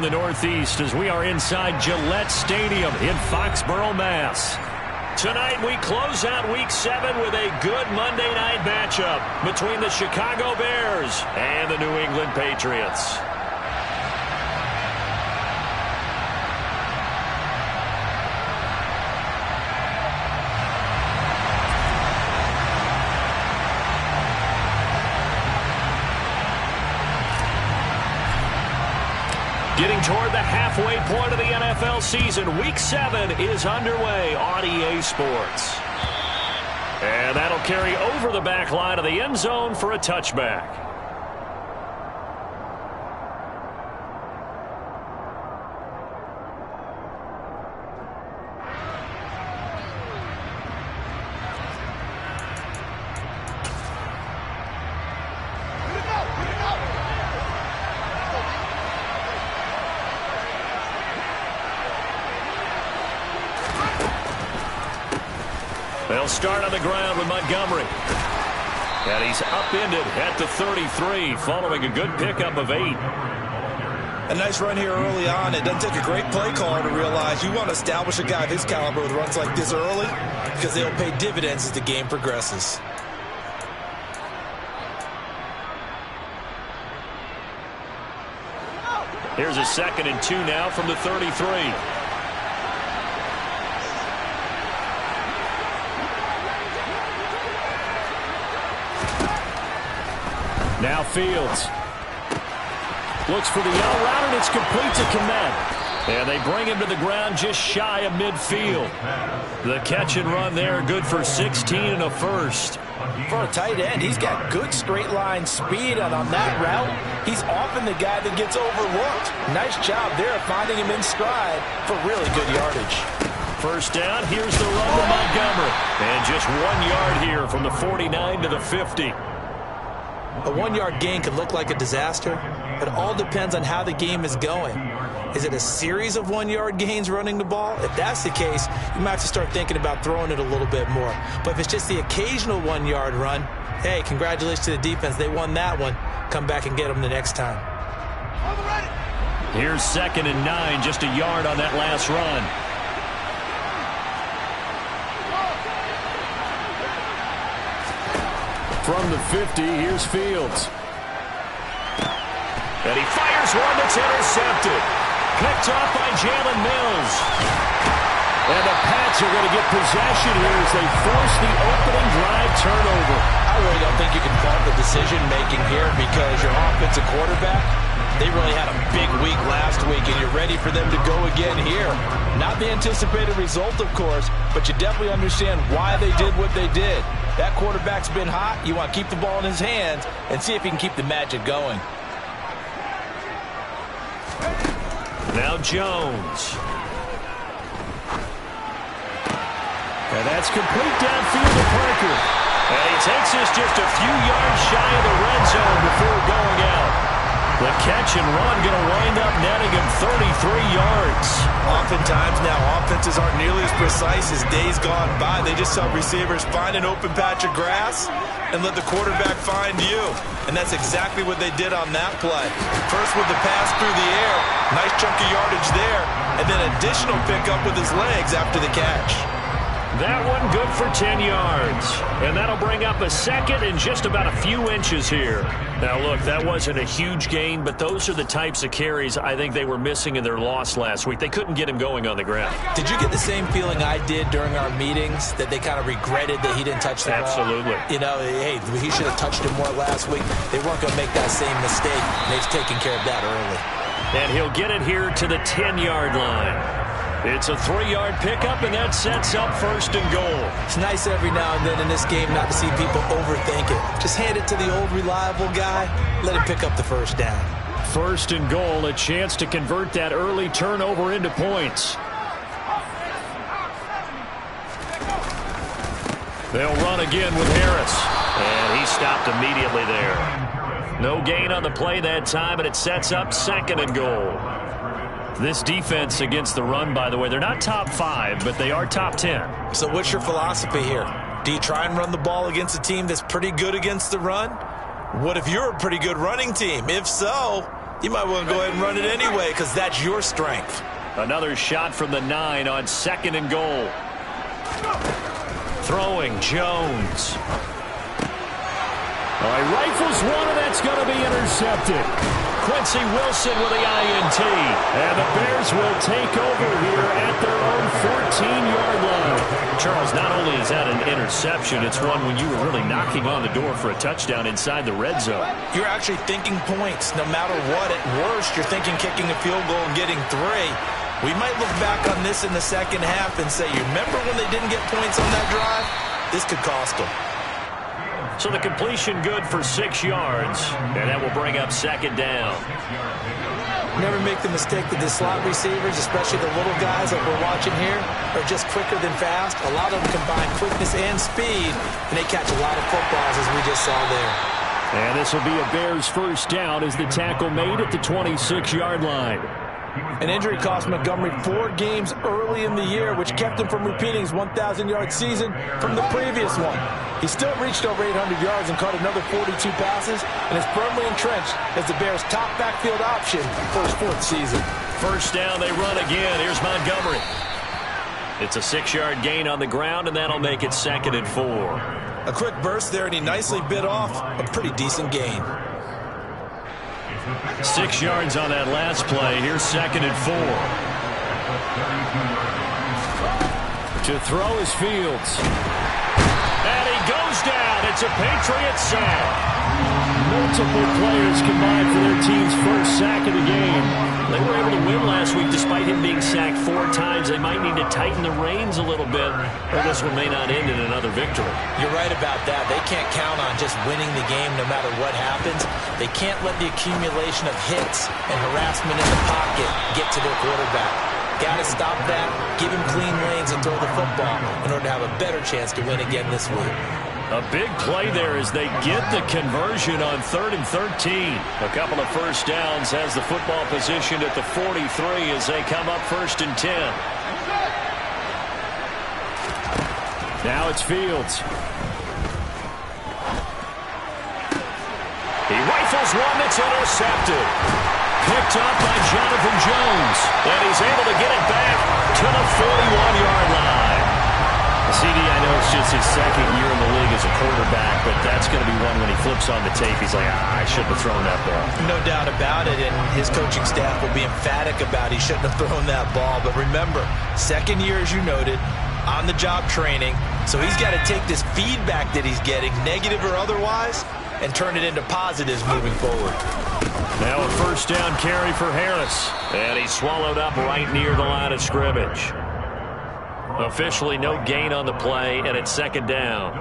in the Northeast as we are inside Gillette Stadium in Foxborough, Mass. Tonight we close out Week 7 with a good Monday night matchup between the Chicago Bears and the New England Patriots. Getting toward the halfway point of the NFL season, Week 7 is underway on EA Sports. And that'll carry over the back line of the end zone for a touchback. They'll start on the ground with Montgomery. And he's upended at the 33 following a good pickup of 8. A nice run here early on. It doesn't take a great play caller to realize you want to establish a guy of his caliber with runs like this early because they'll pay dividends as the game progresses. Here's a 2nd and 2 now from the 33. Now Fields. Looks for the yellow route, and it's complete to Kmet. And they bring him to the ground just shy of midfield. The catch and run there, good for 16 and a first. For a tight end, he's got good straight line speed, and on that route, he's often the guy that gets overlooked. Nice job there of finding him in stride for really good yardage. First down, here's the run to Montgomery. And just 1 yard here from the 49 to the 50. A 1 yard gain could look like a disaster. It all depends on how the game is going. Is it a series of 1 yard gains running the ball? If that's the case, you might have to start thinking about throwing it a little bit more. But if it's just the occasional 1 yard run, hey, congratulations to the defense. They won that one. Come back and get them the next time. Here's 2nd and 9, just a yard on that last run. From the 50, here's Fields. And he fires one that's intercepted. Picked off by Jalen Mills. And the Pats are going to get possession here as they force the opening drive turnover. I really don't think you can fault the decision-making here because your offensive quarterback, they really had a big week last week, and you're ready for them to go again here. Not the anticipated result, of course, but you definitely understand why they did what they did. That quarterback's been hot. You want to keep the ball in his hands and see if he can keep the magic going. Now Jones. And that's complete downfield to Parker. And he takes us just a few yards shy of the red zone before going out. The catch and run going to wind up netting him 33 yards. Oftentimes now offenses aren't nearly as precise as days gone by. They just help receivers find an open patch of grass and let the quarterback find you. And that's exactly what they did on that play. First with the pass through the air, nice chunk of yardage there, and then additional pickup with his legs after the catch. That one good for 10 yards. And that'll bring up a 2nd and just about a few inches here. Now, look, that wasn't a huge gain, but those are the types of carries I think they were missing in their loss last week. They couldn't get him going on the ground. Did you get the same feeling I did during our meetings, that they kind of regretted that he didn't touch the ball? Absolutely. You know, hey, he should have touched him more last week. They weren't going to make that same mistake, and they've taken care of that early. And he'll get it here to the 10-yard line. It's a 3-yard pickup, and that sets up 1st and goal. It's nice every now and then in this game not to see people overthink it. Just hand it to the old reliable guy. Let him pick up the first down. 1st and goal, a chance to convert that early turnover into points. They'll run again with Harris. And he stopped immediately there. No gain on the play that time, and it sets up 2nd and goal. This defense against the run, by the way, they're not top 5, but they are top 10. So what's your philosophy here? Do you try and run the ball against a team that's pretty good against the run? What if you're a pretty good running team? If so, You might want to go ahead and run it anyway because that's your strength. Another shot from the 9 on 2nd and goal. Throwing Jones. All right, rifles one, and that's going to be intercepted. Quincy Wilson with the INT. And the Bears will take over here at their own 14-yard line. Charles, not only is that an interception, it's one when you were really knocking on the door for a touchdown inside the red zone. You're actually thinking points. No matter what, at worst, you're thinking kicking a field goal and getting 3. We might look back on this in the second half and say, you remember when they didn't get points on that drive? This could cost them. So the completion good for 6 yards, and that will bring up 2nd down. Never make the mistake that the slot receivers, especially the little guys like we're watching here, are just quicker than fast. A lot of them combine quickness and speed, and they catch a lot of footballs, as we just saw there. And this will be a Bears first down as the tackle made at the 26-yard line. An injury cost Montgomery 4 games early in the year, which kept him from repeating his 1,000-yard season from the previous one. He still reached over 800 yards and caught another 42 passes, and is firmly entrenched as the Bears' top backfield option for his 4th season. First down, they run again. Here's Montgomery. It's a 6-yard gain on the ground, and that'll make it 2nd and 4. A quick burst there, and he nicely bit off a pretty decent gain. 6 yards on that last play. Here's 2nd and 4. To throw is Fields. And he goes down. It's a Patriots sack. Multiple players combined for their team's first sack of the game. They were able to win last week despite him being sacked 4 times. They might need to tighten the reins a little bit, or this one may not end in another victory. You're right about that. They can't count on just winning the game no matter what happens. They can't let the accumulation of hits and harassment in the pocket get to their quarterback. Got to stop that, give him clean lanes and throw the football in order to have a better chance to win again this week. A big play there as they get the conversion on 3rd and 13. A couple of first downs, has the football positioned at the 43 as they come up 1st and 10. Now it's Fields. He rifles one that's intercepted. Picked up by Jonathan Jones. And he's able to get it back to the 41-yard line. CD, I know it's just his 2nd year in the league as a quarterback, but that's going to be one when he flips on the tape. He's like, I shouldn't have thrown that ball. No doubt about it, and his coaching staff will be emphatic about he shouldn't have thrown that ball. But remember, 2nd year, as you noted, on-the-job training. So he's got to take this feedback that he's getting, negative or otherwise, and turn it into positives moving forward. Now a first down carry for Harris. And he's swallowed up right near the line of scrimmage. Officially no gain on the play, and it's 2nd down.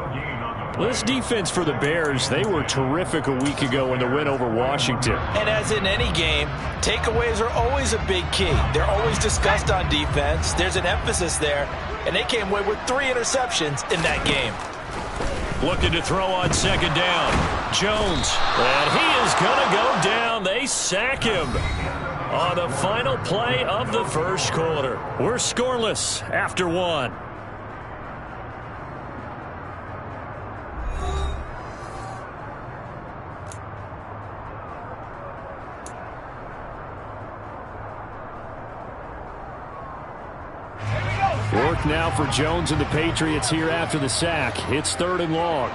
Well, this defense for the Bears, they were terrific a week ago in the win over Washington. And as in any game, takeaways are always a big key. They're always discussed on defense. There's an emphasis there, and they came away with 3 interceptions in that game. Looking to throw on 2nd down. Jones. And he is going to go down. They sack him on the final play of the first quarter. We're scoreless after 1. Work now for Jones and the Patriots here after the sack. It's 3rd and long.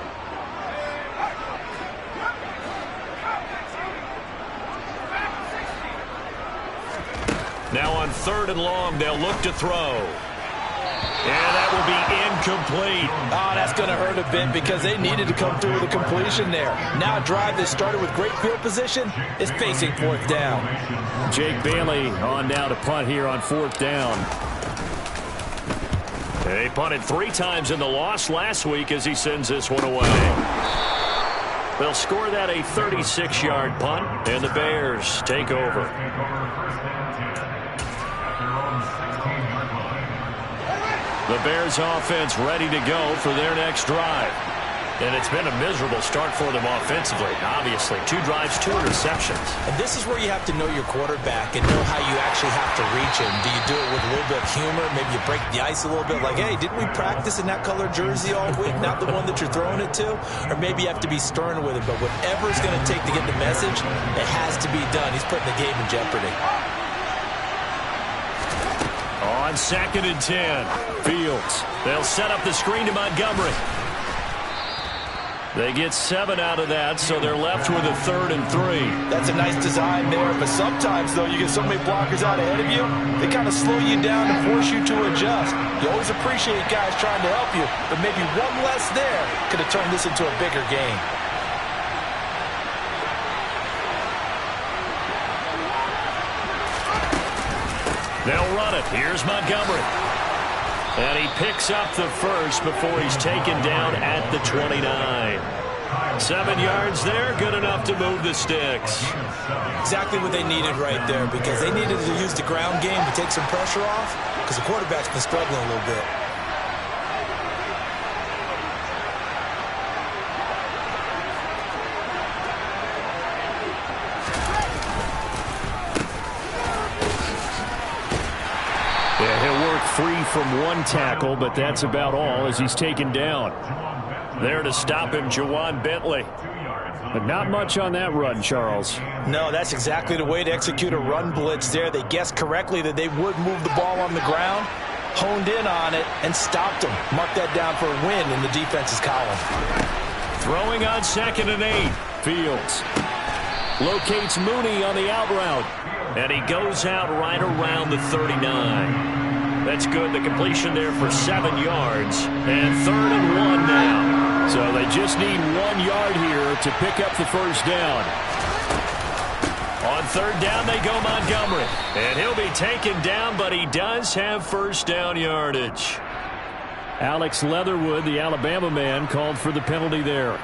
Now on 3rd and long, they'll look to throw. And that will be incomplete. Oh, that's going to hurt a bit because they needed to come through with a completion there. Now a drive that started with great field position is facing 4th down. Jake Bailey on now to punt here on 4th down. They punted 3 times in the loss last week as he sends this one away. They'll score that a 36-yard punt, and the Bears take over. The Bears offense ready to go for their next drive. And it's been a miserable start for them offensively. Obviously, 2 drives, 2 interceptions. And this is where you have to know your quarterback and know how you actually have to reach him. Do you do it with a little bit of humor? Maybe you break the ice a little bit like, hey, didn't we practice in that color jersey all week? Not the one that you're throwing it to? Or maybe you have to be stern with him. But whatever it's going to take to get the message, it has to be done. He's putting the game in jeopardy. On 2nd and 10, Fields. They'll set up the screen to Montgomery. They get 7 out of that, so they're left with a 3rd and 3. That's a nice design there, but sometimes, though, you get so many blockers out ahead of you, they kind of slow you down and force you to adjust. You always appreciate guys trying to help you, but maybe one less there could have turned this into a bigger game. They'll run it. Here's Montgomery. And he picks up the first before he's taken down at the 29. 7 yards there, good enough to move the sticks. Exactly what they needed right there, because they needed to use the ground game to take some pressure off, because the quarterback's been struggling a little bit. Free from 1 tackle, but that's about all as he's taken down. There to stop him, Juwan Bentley. But not much on that run, Charles. No, that's exactly the way to execute a run blitz there. They guessed correctly that they would move the ball on the ground, honed in on it, and stopped him. Mark that down for a win in the defense's column. Throwing on 2nd and 8. Fields locates Mooney on the out route, and he goes out right around the 39. That's good. The completion there for 7 yards. And 3rd and 1 now. So they just need 1 yard here to pick up the first down. On 3rd down, they go Montgomery. And he'll be taken down, but he does have first down yardage. Alex Leatherwood, the Alabama man, called for the penalty there.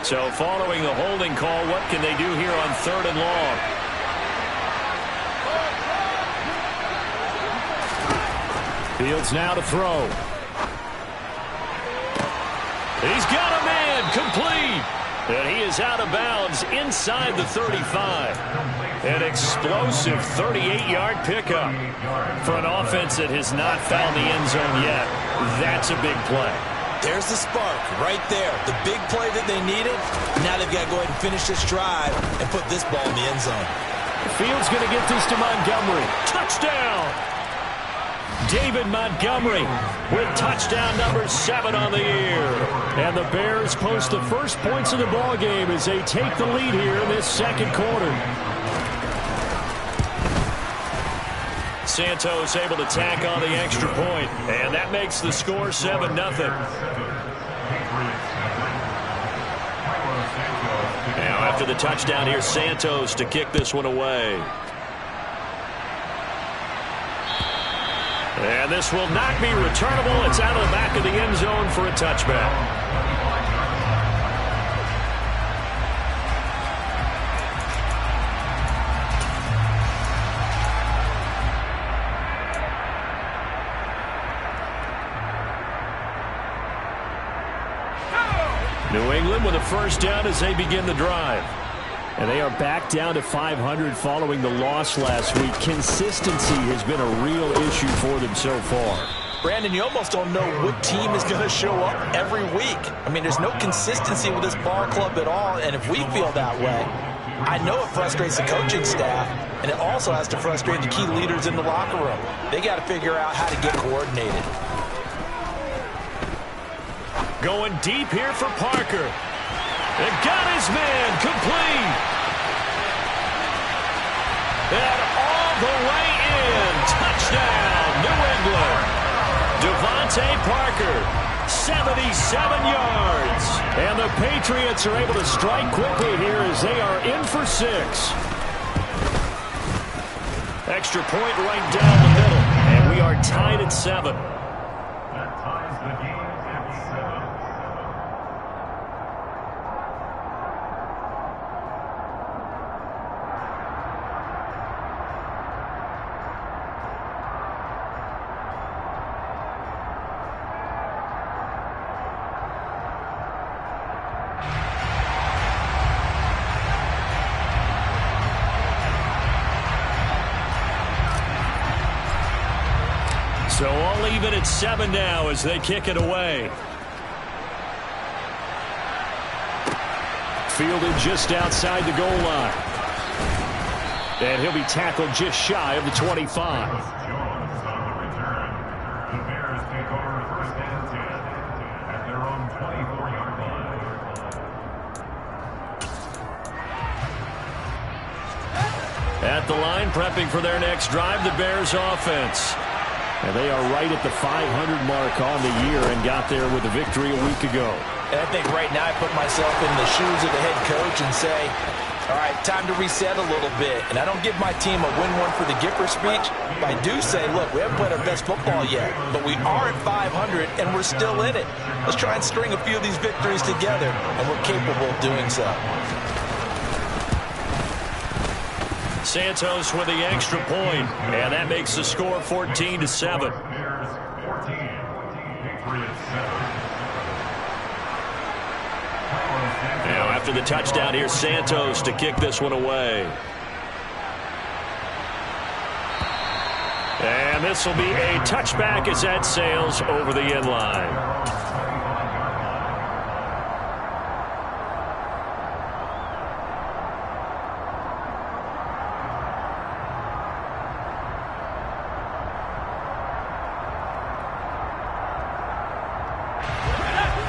So following the holding call, what can they do here on 3rd and long? Fields now to throw. He's got a man, complete. And he is out of bounds inside the 35. An explosive 38-yard pickup. For an offense that has not found the end zone yet, that's a big play. There's the spark right there. The big play that they needed. Now they've got to go ahead and finish this drive and put this ball in the end zone. Fields going to get this to Montgomery. Touchdown! David Montgomery with touchdown number 7 on the year. And the Bears post the first points of the ball game as they take the lead here in this 2nd quarter. Santos able to tack on the extra point, and that makes the score 7-0. Now after the touchdown, here's Santos to kick this one away. And this will not be returnable. It's out of the back of the end zone for a touchback. New England with a first down as they begin the drive. And they are back down to 500 following the loss last week. Consistency has been a real issue for them so far. Brandon, you almost don't know what team is going to show up every week. I mean, there's no consistency with this ball club at all, and if we feel that way, I know it frustrates the coaching staff, and it also has to frustrate the key leaders in the locker room. They got to figure out how to get coordinated. Going deep here for Parker. And got his man complete. And all the way in. Touchdown, New England. Devontae Parker, 77 yards. And the Patriots are able to strike quickly here as they are in for 6. Extra point right down the middle. And we are tied at 7. So all even at 7 now as they kick it away. Fielded just outside the goal line. And he'll be tackled just shy of the 25. At the line, prepping for their next drive, the Bears offense. And they are right at the 500 mark on the year and got there with a victory a week ago. And I think right now I put myself in the shoes of the head coach and say, all right, time to reset a little bit. And I don't give my team a win one for the Gipper speech, but I do say, look, we haven't played our best football yet, but we are at 500 and we're still in it. Let's try and string a few of these victories together, and we're capable of doing so. Santos with the extra point, and that makes the score 14-7. Now after the touchdown, here's Santos to kick this one away. And this will be a touchback as that sails over the end line.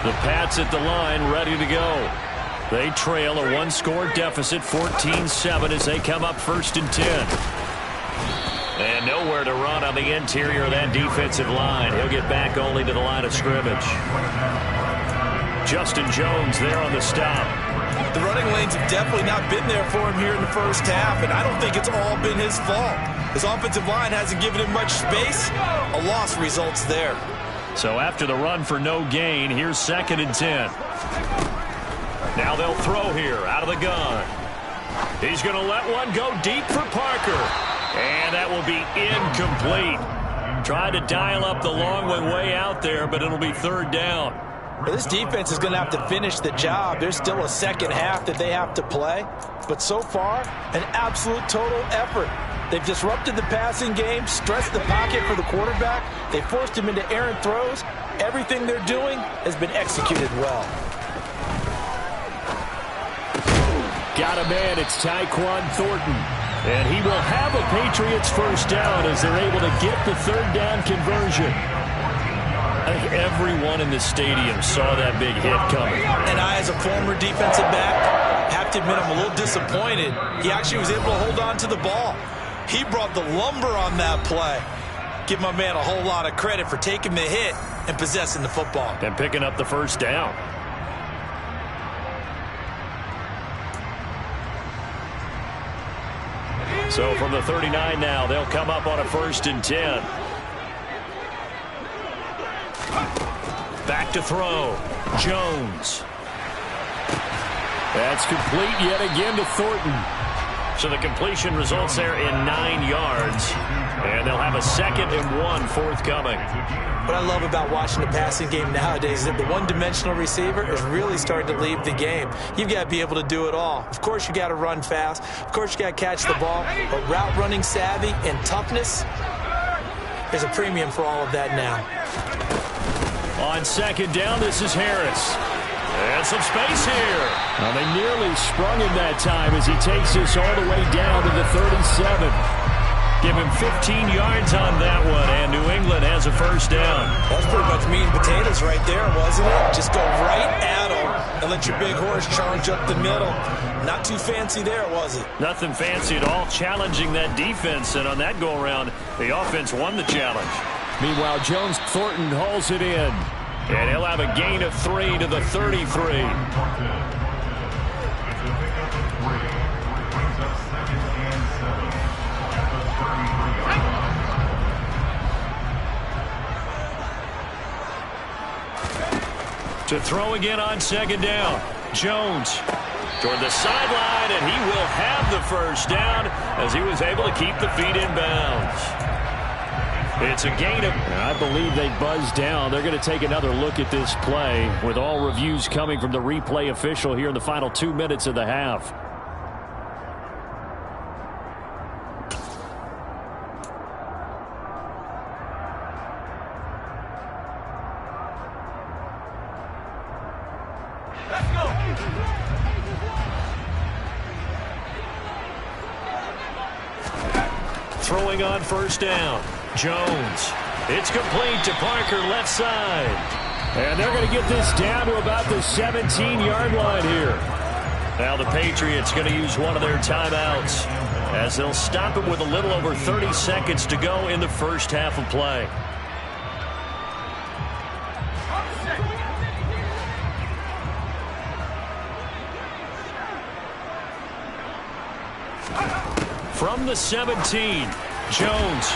The Pats at the line, ready to go. They trail a one-score deficit, 14-7, as they come up 1st and 10. And nowhere to run on the interior of that defensive line. He'll get back only to the line of scrimmage. Justin Jones there on the stop. The running lanes have definitely not been there for him here in the first half, and I don't think it's all been his fault. His offensive line hasn't given him much space. A loss results there. So after the run for no gain, here's 2nd and 10. Now they'll throw here out of the gun. He's going to let one go deep for Parker. And that will be incomplete. Tried to dial up the long one way out there, but it'll be 3rd down. Well, this defense is going to have to finish the job. There's still a second half that they have to play. But so far, an absolute total effort. They've disrupted the passing game, stressed the pocket for the quarterback. They forced him into errant throws. Everything they're doing has been executed well. Got a man, it's Tyquan Thornton. And he will have a Patriots 1st down as they're able to get the 3rd down conversion. I think everyone in the stadium saw that big hit coming. And I, as a former defensive back, have to admit I'm a little disappointed. He actually was able to hold on to the ball. He brought the lumber on that play. Give my man a whole lot of credit for taking the hit and possessing the football. And picking up the 1st down. So from the 39 now, they'll come up on a 1st and 10. Back to throw. Jones. That's complete yet again to Thornton. So the completion results there in 9 yards. And they'll have a 2nd and 1 forthcoming. What I love about watching the passing game nowadays is that the one-dimensional receiver is really starting to leave the game. You've got to be able to do it all. Of course, you got to run fast. Of course, you got to catch the ball. But route running savvy and toughness is a premium for all of that now. On 2nd down, this is Harris. And some space here. Well, they nearly sprung him that time as he takes this all the way down to the 37. Give him 15 yards on that one, and New England has a 1st down. That was pretty much meat and potatoes right there, wasn't it? Just go right at him and let your big horse charge up the middle. Not too fancy there, was it? Nothing fancy at all, challenging that defense, and on that go-around, the offense won the challenge. Meanwhile, Jones Thornton hauls it in. And he'll have a gain of 3 to the 33. To throw again on 2nd down. Jones toward the sideline, and he will have the 1st down as he was able to keep the feet in bounds. It's a gain of, I believe they buzzed down. They're going to take another look at this play with all reviews coming from the replay official here in the final 2 minutes of the half. Throwing on first down. Jones. It's complete to Parker, left side. And they're going to get this down to about the 17-yard line here. Now the Patriots going to use one of their timeouts as they'll stop it with a little over 30 seconds to go in the first half of play. From the 17, Jones.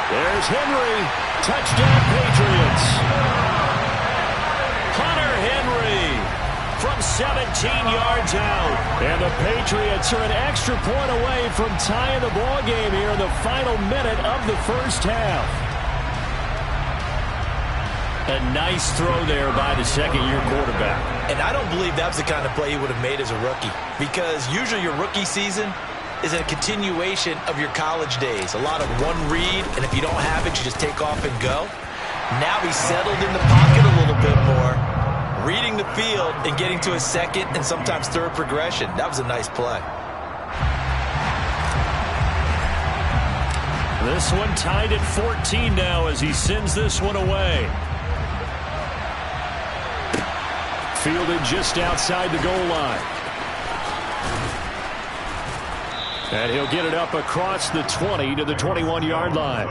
There's Henry. Touchdown, Patriots. Hunter Henry from 17 yards out. And the Patriots are an extra point away from tying the ball game here in the final minute of the first half. A nice throw there by the second-year quarterback. And I don't believe that's the kind of play he would have made as a rookie, because usually your rookie season is a continuation of your college days. A lot of one read, and if you don't have it, you just take off and go. Now he's settled in the pocket a little bit more, reading the field and getting to a second and sometimes third progression. That was a nice play. This one tied at 14 now as he sends this one away. Fielded just outside the goal line. And he'll get it up across the 20 to the 21-yard line.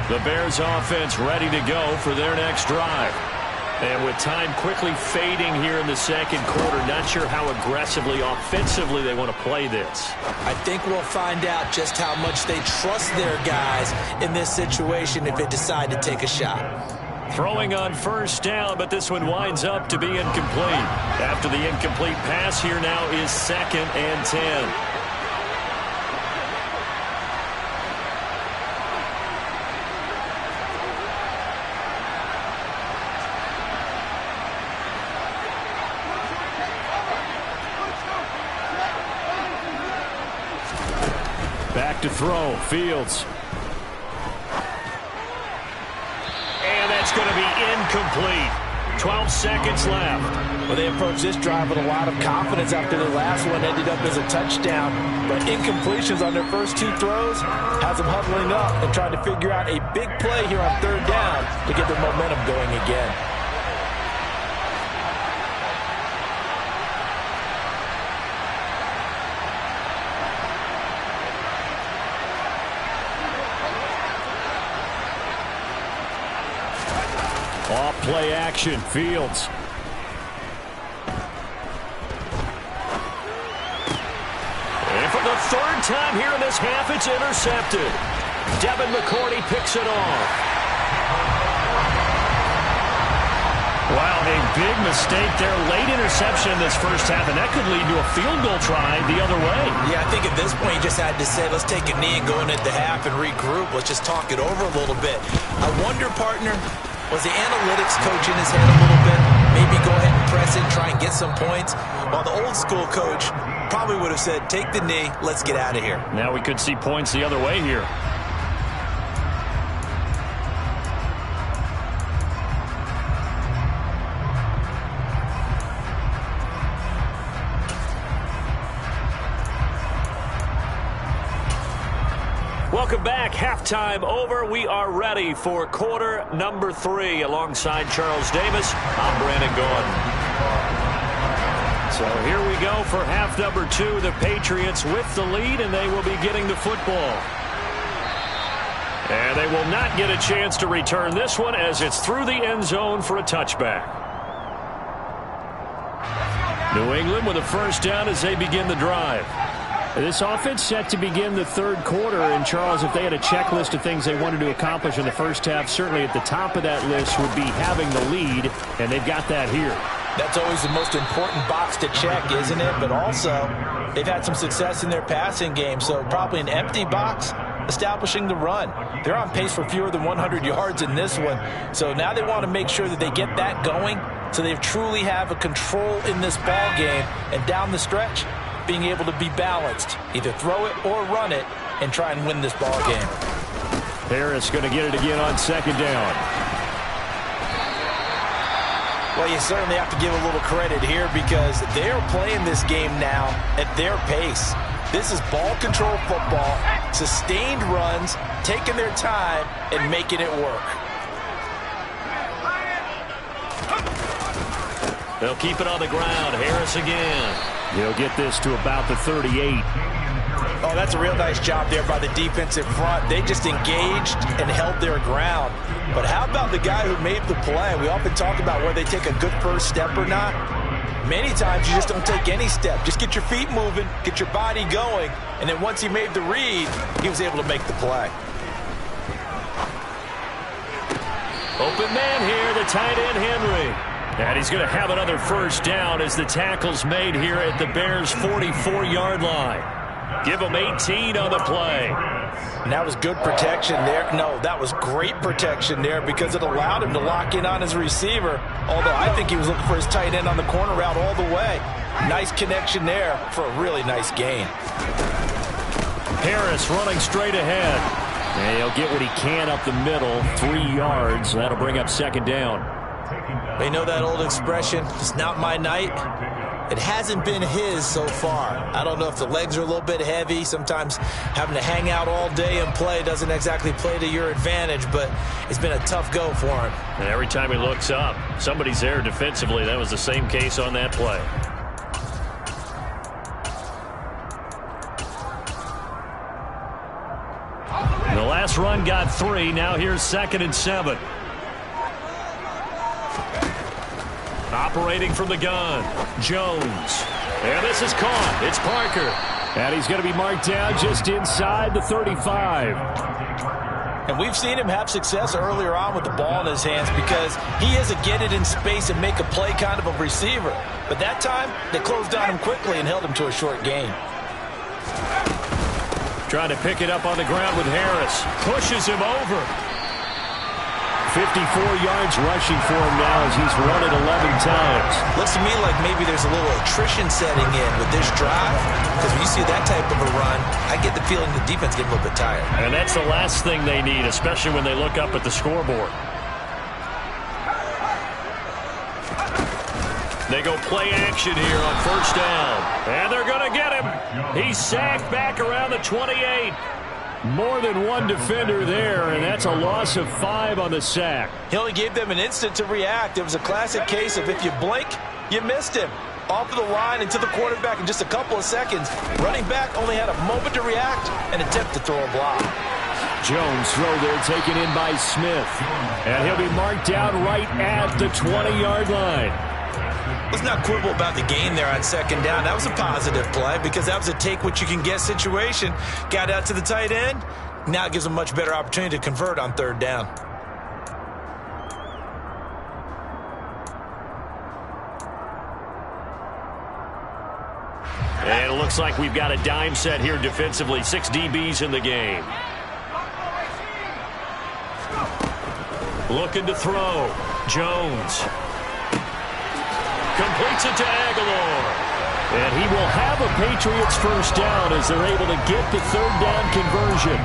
The Bears offense ready to go for their next drive. And with time quickly fading here in the second quarter, not sure how aggressively, offensively they want to play this. I think we'll find out just how much they trust their guys in this situation if they decide to take a shot. Throwing on first down, but this one winds up to be incomplete. After the incomplete pass, here now is 2nd and 10. Back to throw, Fields. It's going to be incomplete. 12 seconds left. Well, they approached this drive with a lot of confidence after the last one ended up as a touchdown. But incompletions on their first two throws has them huddling up and trying to figure out a big play here on third down to get their momentum going again. Off play action, Fields. And for the third time here in this half, it's intercepted. Devin McCourty picks it off. Wow, a big mistake there. Late interception in this first half, and that could lead to a field goal try the other way. Yeah, I think at this point you just had to say, let's take a knee and go into the half and regroup. Let's just talk it over a little bit. I wonder, partner, was the analytics coach in his head a little bit? Maybe go ahead and press it and try and get some points? While the old school coach probably would have said, take the knee, let's get out of here. Now we could see points the other way here. Welcome back. Halftime over. We are ready for quarter number 3. Alongside Charles Davis, I'm Brandon Gordon. So here we go for half number 2. The Patriots with the lead, and they will be getting the football. And they will not get a chance to return this one as it's through the end zone for a touchback. New England with a first down as they begin the drive. This offense set to begin the third quarter, and Charles, if they had a checklist of things they wanted to accomplish in the first half, certainly at the top of that list would be having the lead, and they've got that here. That's always the most important box to check, isn't it? But also, they've had some success in their passing game, so probably an empty box establishing the run. They're on pace for fewer than 100 yards in this one, so now they want to make sure that they get that going so they truly have a control in this ball game, and down the stretch, being able to be balanced, either throw it or run it, and try and win this ball game. Harris going to get it again on second down. Well, you certainly have to give a little credit here because they're playing this game now at their pace. This is ball control football, sustained runs, taking their time, and making it work. They'll keep it on the ground. Harris again. He'll get this to about the 38. Oh, that's a real nice job there by the defensive front. They just engaged and held their ground. But how about the guy who made the play? We often talk about whether they take a good first step or not. Many times you just don't take any step. Just get your feet moving, get your body going, and then once he made the read, he was able to make the play. Open man here, the tight end Henry. And he's going to have another first down as the tackle's made here at the Bears' 44-yard line. Give him 18 on the play. And that was good protection there. No, that was great protection there because it allowed him to lock in on his receiver, although I think he was looking for his tight end on the corner route all the way. Nice connection there for a really nice gain. Harris running straight ahead. And he'll get what he can up the middle, 3 yards. That'll bring up second down. They know that old expression, it's not my night. It hasn't been his so far. I don't know if the legs are a little bit heavy. Sometimes having to hang out all day and play doesn't exactly play to your advantage, but it's been a tough go for him. And every time he looks up, somebody's there defensively. That was the same case on that play. The last run got 3. Now here's 2nd and 7. Operating from the gun, Jones. And this is caught. It's Parker. And he's going to be marked down just inside the 35. And we've seen him have success earlier on with the ball in his hands because he is a get it in space and make a play kind of a receiver. But that time, they closed on him quickly and held him to a short gain. Trying to pick it up on the ground with Harris. Pushes him over. 54 yards rushing for him now as he's run it 11 times. Looks to me like maybe there's a little attrition setting in with this drive because when you see that type of a run, I get the feeling the defense getting a little bit tired. And that's the last thing they need, especially when they look up at the scoreboard. They go play action here on first down. And they're going to get him. He's sacked back around the 28. More than one defender there, and that's a loss of 5 on the sack. He only gave them an instant to react. It was a classic case of if you blink, you missed him. Off of the line and to the quarterback in just a couple of seconds. Running back only had a moment to react and attempt to throw a block. Jones throw there taken in by Smith. And he'll be marked down right at the 20-yard line. Let's not quibble about the gain there on second down. That was a positive play because that was a take-what-you-can-get situation. Got out to the tight end. Now it gives them a much better opportunity to convert on third down. And it looks like we've got a dime set here defensively. 6 DBs in the game. Looking to throw. Jones. Completes it to Aguilar. And he will have a Patriots first down as they're able to get the third down conversion.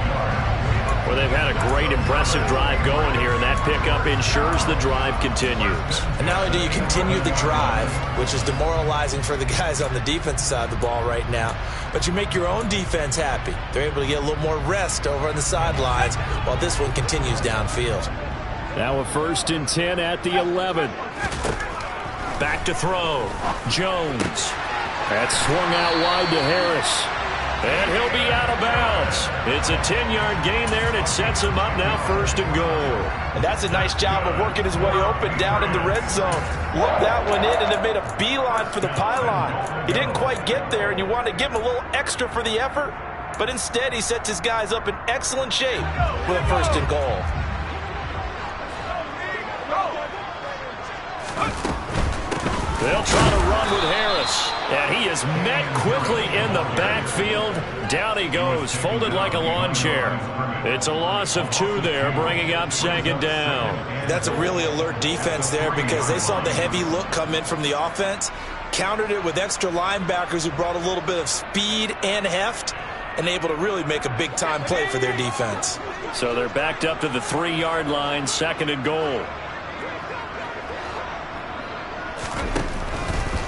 Well, they've had a great, impressive drive going here, and that pickup ensures the drive continues. And not only do you continue the drive, which is demoralizing for the guys on the defense side of the ball right now, but you make your own defense happy. They're able to get a little more rest over on the sidelines while this one continues downfield. Now a 1st and 10 at the 11. Back to throw. Jones. That's swung out wide to Harris. And he'll be out of bounds. It's a 10-yard gain there, and it sets him up now 1st and goal. And that's a nice job of working his way open down in the red zone. Looked that one in and then made a beeline for the pylon. He didn't quite get there, and you want to give him a little extra for the effort. But instead, he sets his guys up in excellent shape with a 1st and goal. They'll try to run with Harris. And he is met quickly in the backfield. Down he goes, folded like a lawn chair. It's a loss of 2 there, bringing up 2nd down. That's a really alert defense there because they saw the heavy look come in from the offense, countered it with extra linebackers who brought a little bit of speed and heft, and able to really make a big-time play for their defense. So they're backed up to the 3-yard line, 2nd and goal.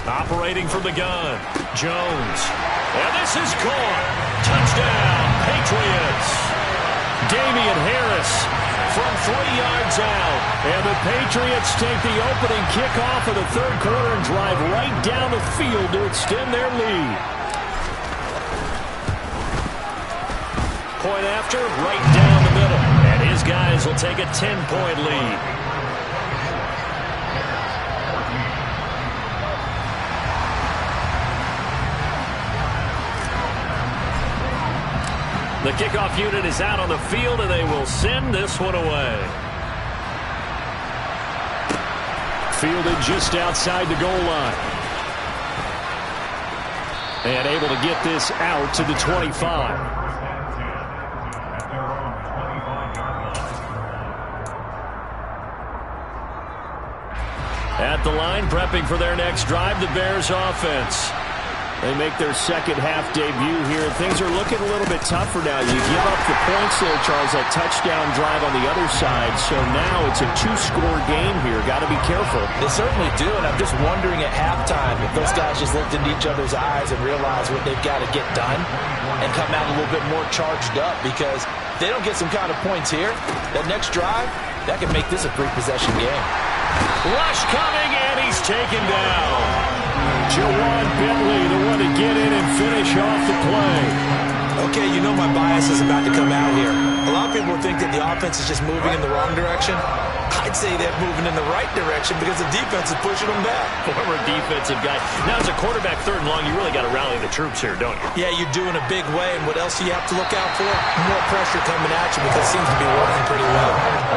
Operating from the gun, Jones. And this is caught. Touchdown, Patriots. Damian Harris from 3 yards out. And the Patriots take the opening kickoff of the 3rd quarter and drive right down the field to extend their lead. Point after, right down the middle. And his guys will take a 10-point lead. The kickoff unit is out on the field, and they will send this one away. Fielded just outside the goal line. And able to get this out to the 25. At the line, prepping for their next drive, the Bears offense. They make their second-half debut here. Things are looking a little bit tougher now. You give up the points there, Charles, that touchdown drive on the other side. So now it's a 2-score game here. Got to be careful. They certainly do, and I'm just wondering at halftime if those guys just looked into each other's eyes and realized what they've got to get done and come out a little bit more charged up, because if they don't get some kind of points here, that next drive, that could make this a 3-possession game. Rush coming, and he's taken down. Jawan Bentley, the one to get in and finish off the play. Okay, you know my bias is about to come out here. A lot of people think that the offense is just moving in the wrong direction. I'd say they're moving in the right direction because the defense is pushing them back. Former defensive guy. Now, as a quarterback, 3rd and long, you really got to rally the troops here, don't you? Yeah, you're doing a big way, and what else do you have to look out for? More pressure coming at you, because it seems to be working pretty well.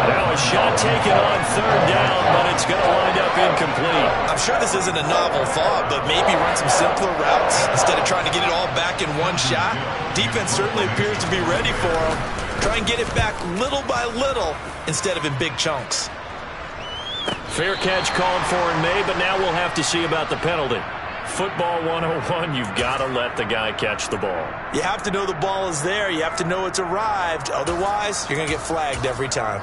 Now a shot taken on 3rd down, but it's going to wind up incomplete. I'm sure this isn't a novel thought, but maybe run some simpler routes instead of trying to get it all back in one shot. Defense certainly appears to be ready for them. Try and get it back little by little instead of in big chunks. Fair catch called for in May, but now we'll have to see about the penalty. Football 101, you've got to let the guy catch the ball. You have to know the ball is there. You have to know it's arrived. Otherwise, you're going to get flagged every time.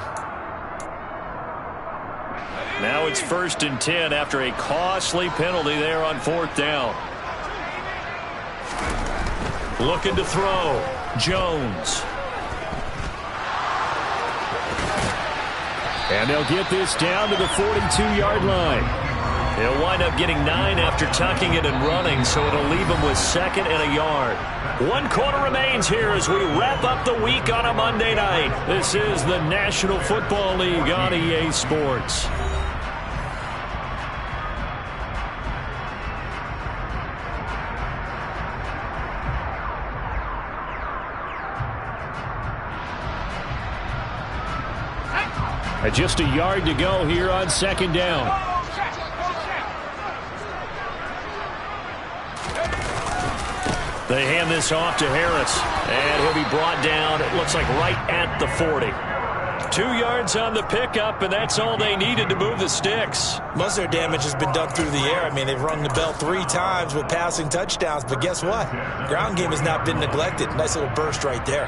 Now it's 1st and 10 after a costly penalty there on 4th down. Looking to throw. Jones. And they'll get this down to the 42-yard line. He'll wind up getting 9 after tucking it and running, so it'll leave him with 2nd and a yard. 1 quarter remains here as we wrap up the week on a Monday night. This is the National Football League on EA Sports. Just a yard to go here on 2nd down. They hand this off to Harris, and he'll be brought down, it looks like right at the 40. 2 yards on the pickup, and that's all they needed to move the sticks. Most of their damage has been done through the air. I mean, they've rung the bell 3 times with passing touchdowns, but guess what? Ground game has not been neglected. Nice little burst right there.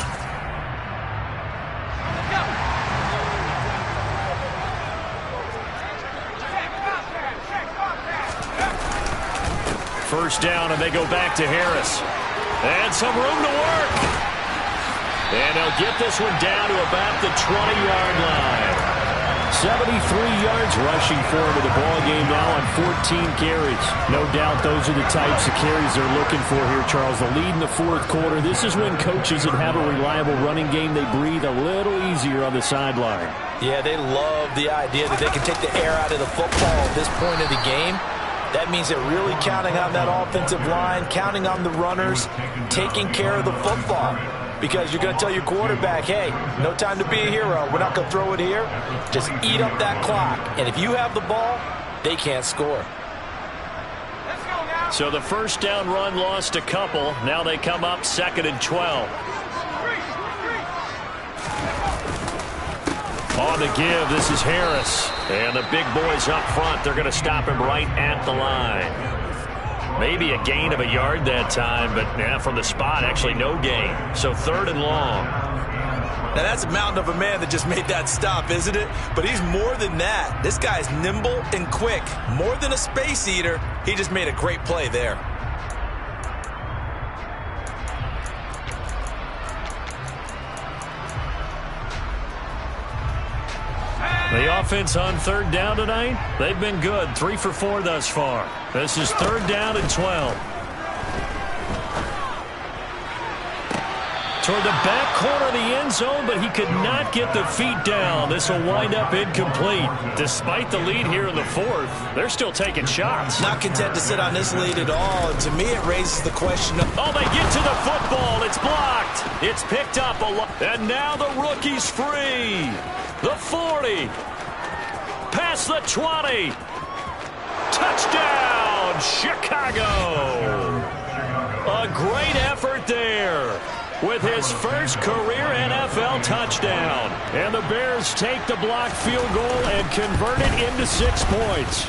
First down, and they go back to Harris. And some room to work. And they'll get this one down to about the 20-yard line. 73 yards rushing for him in the ball game now on 14 carries. No doubt those are the types of carries they're looking for here, Charles. The lead in the 4th quarter. This is when coaches that have a reliable running game, they breathe a little easier on the sideline. Yeah, they love the idea that they can take the air out of the football at this point of the game. That means they're really counting on that offensive line, counting on the runners, taking care of the football. Because you're going to tell your quarterback, hey, no time to be a hero. We're not going to throw it here. Just eat up that clock. And if you have the ball, they can't score. So the first down run lost a couple. Now they come up 2nd and 12. On the give, this is Harris. And the big boys up front, they're going to stop him right at the line. Maybe a gain of a yard that time, but from the spot, actually no gain. So 3rd and long. Now, that's a mountain of a man that just made that stop, isn't it? But he's more than that. This guy's nimble and quick. More than a space eater, he just made a great play there. The offense on 3rd down tonight, they've been good. 3 for 4 thus far. This is 3rd down and 12. Toward the back corner of the end zone, but he could not get the feet down. This will wind up incomplete. Despite the lead here in the 4th, they're still taking shots. Not content to sit on this lead at all. And to me, it raises the question of... Oh, they get to the football. It's blocked. It's picked up a lot. And now the rookie's free. The 40. Past the 20. Touchdown, Chicago. A great effort there with his first career NFL touchdown. And the Bears take the blocked field goal and convert it into 6 points.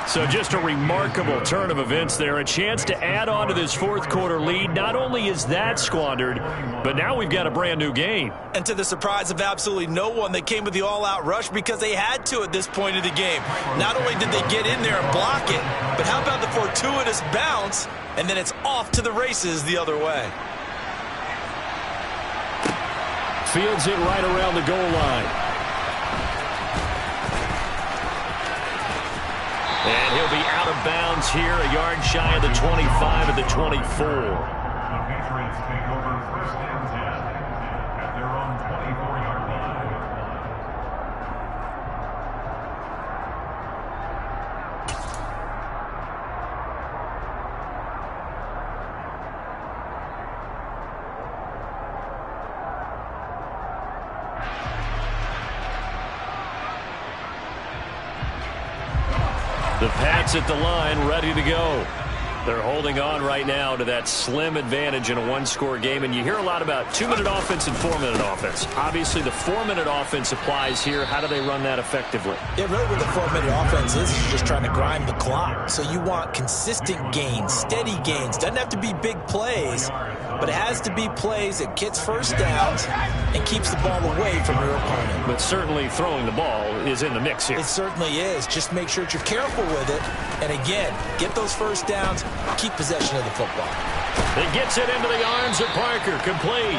So just a remarkable turn of events there. A chance to add on to this 4th quarter lead. Not only is that squandered, but now we've got a brand new game. And to the surprise of absolutely no one, they came with the all-out rush because they had to at this point of the game. Not only did they get in there and block it, but how about the fortuitous bounce, and then it's off to the races the other way. Fields it right around the goal line. And he'll be out of bounds here, a yard shy of the 25 of the 24. The Pats at the line, ready to go. They're holding on right now to that slim advantage in a 1-score game. And you hear a lot about 2-minute offense and 4-minute offense. Obviously, the 4-minute offense applies here. How do they run that effectively? Yeah, really what the 4-minute offense is you're just trying to grind the clock. So you want consistent gains, steady gains. Doesn't have to be big plays, but it has to be plays that gets first downs and keeps the ball away from your opponent. But certainly throwing the ball is in the mix here. It certainly is. Just make sure that you're careful with it. And again, get those first downs, keep possession of the football. He gets it into the arms of Parker, complete.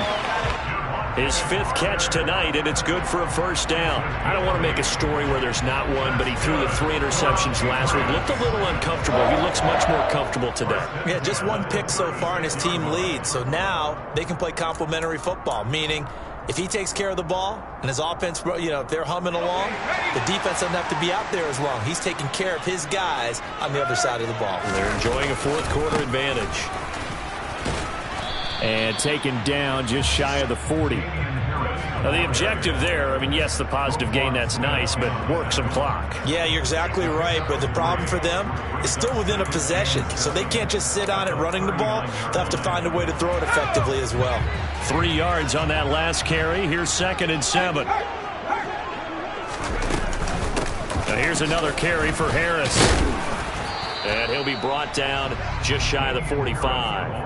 His 5th catch tonight, and it's good for a first down. I don't want to make a story where there's not one, but he threw the 3 interceptions last week. Looked a little uncomfortable. He looks much more comfortable today. Yeah, just 1 pick so far, and his team leads. So now they can play complementary football, meaning if he takes care of the ball and his offense, if they're humming along, the defense doesn't have to be out there as long. He's taking care of his guys on the other side of the ball. They're enjoying a 4th quarter advantage. And taken down just shy of the 40. Now, the objective there, yes, the positive gain, that's nice, but work some clock. Yeah, you're exactly right, but the problem for them is still within a possession, so they can't just sit on it running the ball. They'll have to find a way to throw it effectively as well. 3 yards on that last carry. Here's 2nd and 7. Now here's another carry for Harris. And he'll be brought down just shy of the 45.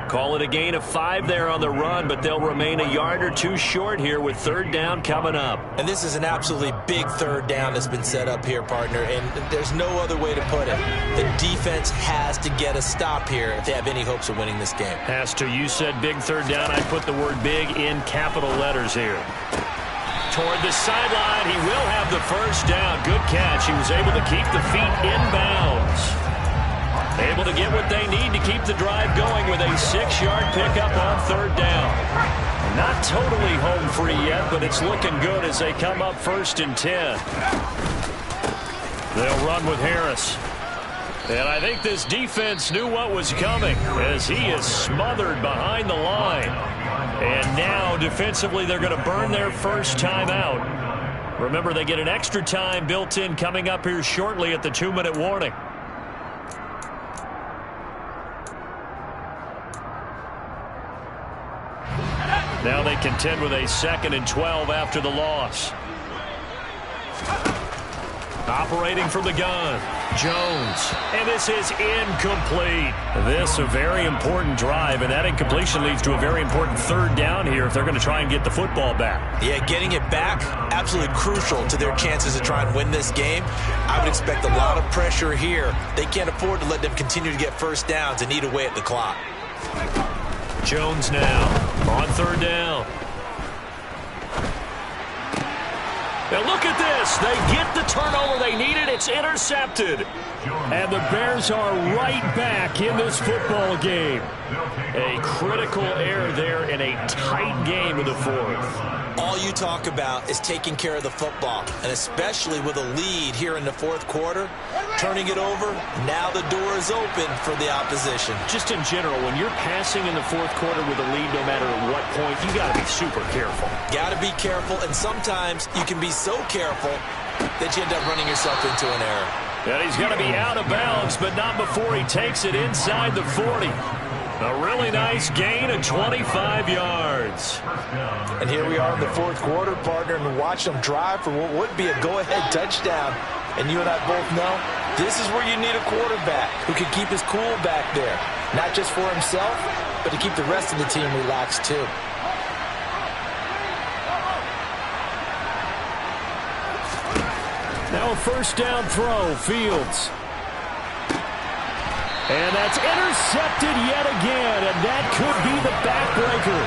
Call it a gain of 5 there on the run, but they'll remain a yard or 2 short here with 3rd down coming up. And this is an absolutely big 3rd down that's been set up here, partner, and there's no other way to put it. The defense has to get a stop here if they have any hopes of winning this game. Has to. You said big 3rd down. I put the word big in capital letters here. Toward the sideline, he will have the first down. Good catch. He was able to keep the feet in bounds. Able to get what they need to keep the drive going with a 6-yard pickup on 3rd down. Not totally home free yet, but it's looking good as they come up 1st and 10. They'll run with Harris. And I think this defense knew what was coming as he is smothered behind the line. And now defensively they're going to burn their first time out. Remember, they get an extra time built in coming up here shortly at the 2-minute warning. Now they contend with a 2nd and 12 after the loss. Operating from the gun, Jones. And this is incomplete. This a very important drive, and that incompletion leads to a very important third down here if they're going to try and get the football back. Yeah, getting it back, absolutely crucial to their chances to try and win this game. I would expect a lot of pressure here. They can't afford to let them continue to get first downs and eat away at the clock. Jones now on third down. Now look at this. They get the turnover they needed. It's intercepted. And the Bears are right back in this football game. A critical error there in a tight game in the fourth. All you talk about is taking care of the football, and especially with a lead here in the fourth quarter, turning it over, now the door is open for the opposition. Just in general, when you're passing in the fourth quarter with a lead, no matter at what point, you got to be super careful. Got to be careful, and sometimes you can be so careful that you end up running yourself into an error. And he's going to be out of bounds, but not before he takes it inside the 40. A really nice gain of 25 yards. And here we are in the fourth quarter, partner, and watch them drive for what would be a go-ahead touchdown. And you and I both know this is where you need a quarterback who can keep his cool back there. Not just for himself, but to keep the rest of the team relaxed too. Now a first down throw, Fields. And that's intercepted yet again, and that could be the backbreaker.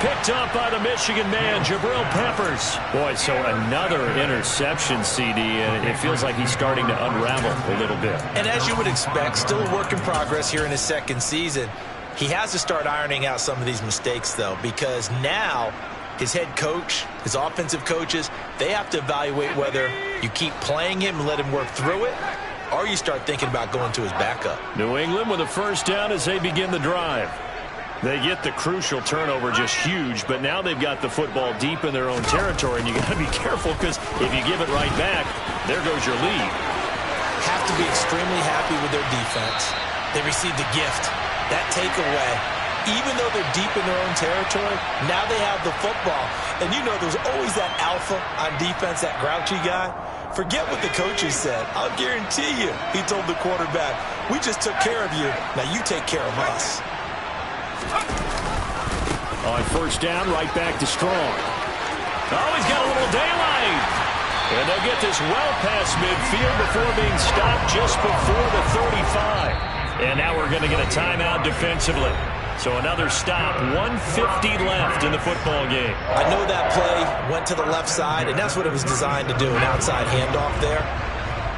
Picked up by the Michigan man, Jabril Peppers. Boy, so another interception, CD, and it feels like he's starting to unravel a little bit. And as you would expect, still a work in progress here in his second season. He has to start ironing out some of these mistakes, though, because now his head coach, his offensive coaches, they have to evaluate whether you keep playing him and let him work through it, or you start thinking about going to his backup. New England with a first down as they begin the drive. They get the crucial turnover, just huge, but now they've got the football deep in their own territory, and you got to be careful because if you give it right back, there goes your lead. Have to be extremely happy with their defense. They received a gift. That takeaway, even though they're deep in their own territory, now they have the football. And you know there's always that alpha on defense, that grouchy guy. Forget what the coaches said. I'll guarantee you, he told the quarterback, we just took care of you. Now you take care of us. On first down, right back to Strong. Oh, he's got a little daylight. And they'll get this well past midfield before being stopped just before the 35. And now we're going to get a timeout defensively. So another stop, 1:50 left in the football game. I know that play went to the left side, and that's what it was designed to do, an outside handoff there.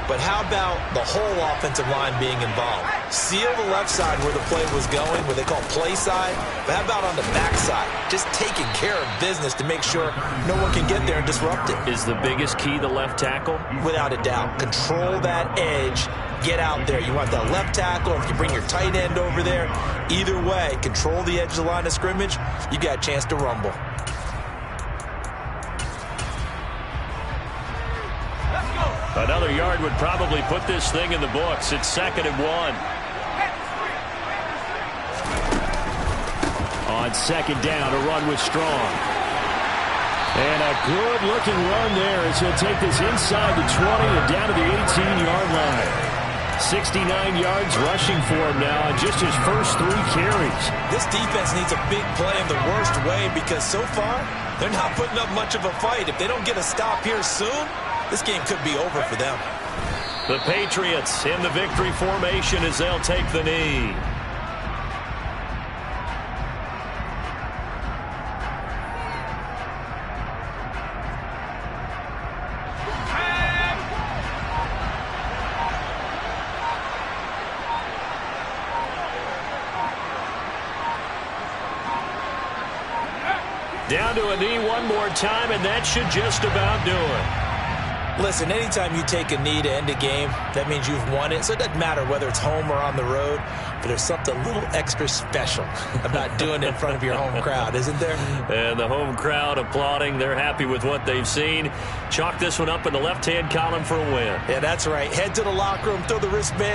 But how about the whole offensive line being involved? Seal the left side where the play was going, what they call play side. But how about on the back side? Just taking care of business to make sure no one can get there and disrupt it. Is the biggest key the left tackle? Without a doubt. Control that edge. Get out there. You want that left tackle. If you bring your tight end over there, either way, control the edge of the line of scrimmage, you got a chance to rumble. Another yard would probably put this thing in the books. It's 2nd and 1. On second down, a run with Strong. And a good-looking run there as he'll take this inside the 20 and down to the 18-yard line. 69 yards rushing for him now on just his first 3 carries. This defense needs a big play in the worst way because so far they're not putting up much of a fight. If they don't get a stop here soon, this game could be over for them. The Patriots in the victory formation as they'll take the knee. Down to a knee one more time, and that should just about do it. Listen, anytime you take a knee to end a game, that means you've won it. So it doesn't matter whether it's home or on the road, but there's something a little extra special about doing it in front of your home crowd, isn't there? And the home crowd applauding. They're happy with what they've seen. Chalk this one up in the left-hand column for a win. Yeah, that's right. Head to the locker room, throw the wristband